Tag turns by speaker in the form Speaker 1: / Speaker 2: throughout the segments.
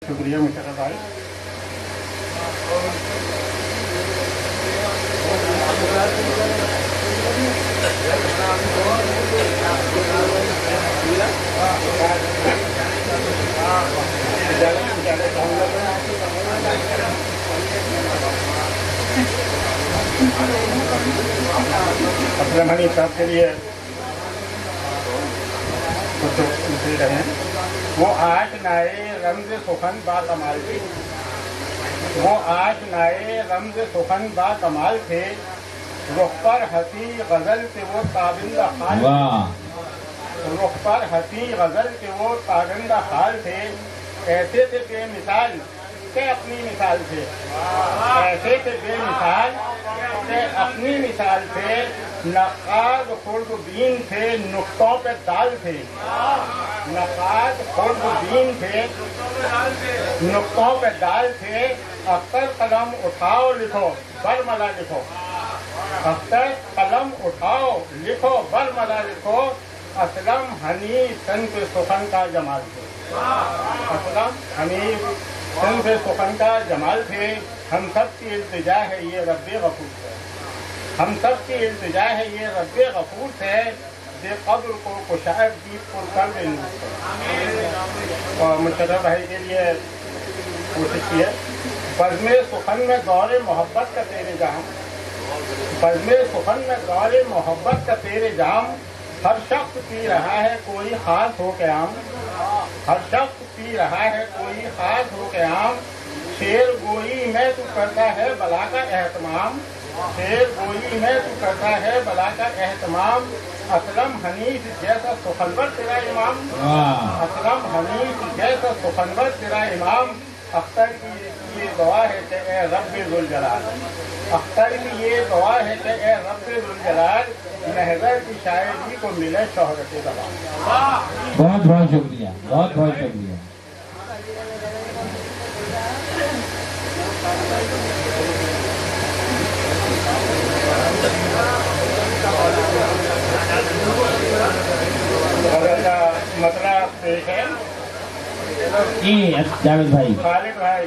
Speaker 1: شکریہ مشرف بھائی. اسلم حنیف صاحب کے لیے کچھ پوچھ رہے ہیں. وہ آج نائے رمز سخن با کمال تھے. وہ آج نائے رمز سخن با کمال تھے. رخ پر ہنسی غزل کے وہ تابندہ حال تھے. رخ پر ہنسی غزل کے وہ تابندہ حال تھے. ایسے تھے بے مثال کہ اپنی مثال تھے. ایسے تھے بے مثال کہ اپنی مثال تھے. نقاد خلد بین تھے, نقطوں پہ دال تھے. نقاد خلد بین تھے, نقطوں پہ دال تھے. اختر قلم اٹھاؤ لکھو برملا لکھو. اختر قلم اٹھاؤ لکھو برملا لکھو. اسلم حنیف صنف سخن کا جمال تھے. اسلم حنیف صنف سخن کا جمال تھے. ہم سب کی التجا ہے یہ رب غفور سے. ہم سب کی التجا ہے یہ رب غفور سے. بے قدر کو کشائے دیپ پر کر دیں. اور مشرف بھائی کے لیے کوشش کی ہے. بزم سخن میں دور محبت کا تیرے جام. بزم سخن میں دور محبت کا تیرے جام. ہر شخص پی رہا ہے کوئی خاص ہو کے عام. ہر شخص پی رہا ہے کوئی خاص ہو کے عام. شیر گوئی میں تو کرتا ہے بلا کا اہتمام. شیر گوئی میں تو کرتا ہے بلا کا اہتمام. اسلم حنیف جیسا سخنور تیرا امام. اسلم حنیف جیسا سخنور تیرا امام. اختر کی یہ دعا ہے کہ اے رب ذوالجلال. اختر کی یہ دعا ہے کہ اے رب ذوالجلال محضر کی شاعری کو ملے شہرت زبان.
Speaker 2: بہت بہت شکریہ, بہت بہت شکریہ.
Speaker 1: مسئلہ پیش ہے
Speaker 2: جی جاوید بھائی.
Speaker 1: خالد بھائی,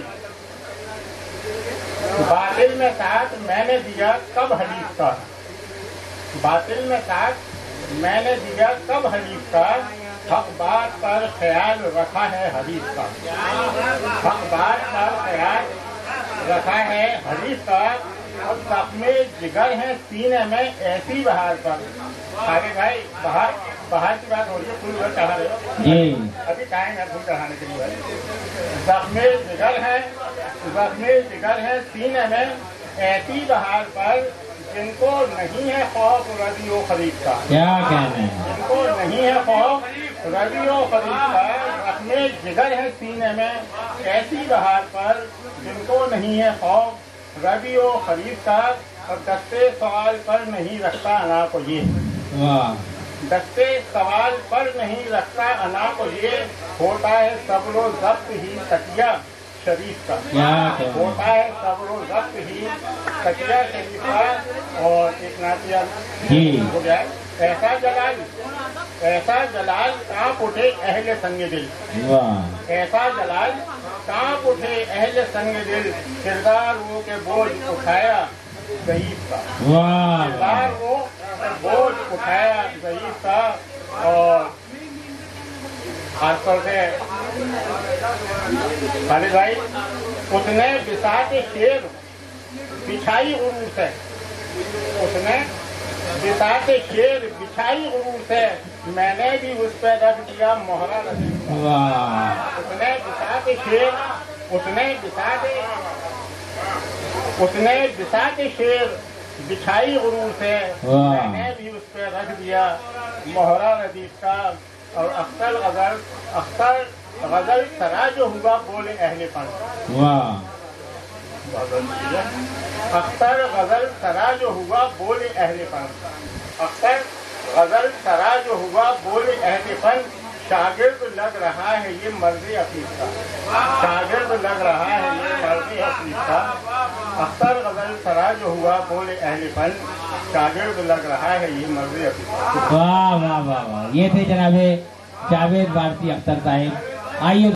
Speaker 1: باطل میں ساتھ میں نے دیا کب حدیث کا. باطل میں ساتھ میں نے دیا کب حدیث کا. حق بات پر خیال رکھا ہے حدیث کا. حق بات پر خیال رکھا ہے حدیث کا. اور زخم جگر ہیں سینے میں ایسی بہار پر. آگے بھائی بہار کی بات ہو رہی ہے, پھول گھر چڑھا رہے ہو
Speaker 2: جی,
Speaker 1: ابھی ٹائم ہے پھول چڑھانے کے لیے. زخم جگر ہے سینے میں ایسی بہار پر. جن کو نہیں ہے خوف ربیع و خریف کا.
Speaker 2: کیا کہنا ہے.
Speaker 1: جن کو نہیں ہے خوف ربیع و خریف کا. زخم جگر ہے سینے میں ایسی بہار پر. جن کو نہیں ہے خوف ربیع و خریف کا. اور دستے سوال پر نہیں رکھتا انا کو یہ. دستے سوال پر نہیں رکھتا انا کو یہ. ہوتا ہے صبر و ضبط ہی تکیہ شریف کا. ہوتا ہے صبر و ضبط ہی تکیہ شریف کا. اور ایک نعتیہ ہو گیا. ایسا جلال کانپ اٹھے اہل سنگ دل. ایسا جلال کانپ اٹھے اہل سنگ دل. کردار وہ کے بوجھ اٹھایا ضعیف کا. کردار وہ بوجھ اٹھایا ضعیف کا. اور خاص طور سے خالد بھائی, اس نے بساط شیر بچھائی غرور سے. اس نے بساط شیر بچھائی غرور سے. میں نے بھی اس پہ رکھ دیا مہرہ رسید کا. اس نے بساط شیر بچھائی غرور سے. میں نے بھی اس پہ رکھ دیا مہرہ ردیف کا. اور اختر غزل سرا جو ہوا بولے اہل فن. اختر غزل سرا جو ہوا بولے اہل فن. اختر غزل سرا جو ہوا بولے اہل فن. شاگرد لگ رہا ہے یہ مرض حفیظ کا. شاگرد لگ رہا ہے یہ مرض حفیظ کا. اختر غزل سرا جو ہوا بولے اہل فن. شاگرد لگ رہا ہے یہ مرض حفیظ کا.
Speaker 2: واہ واہ واہ واہ. یہ تھے جناب جاوید بھارتی اختر صاحب. آئیے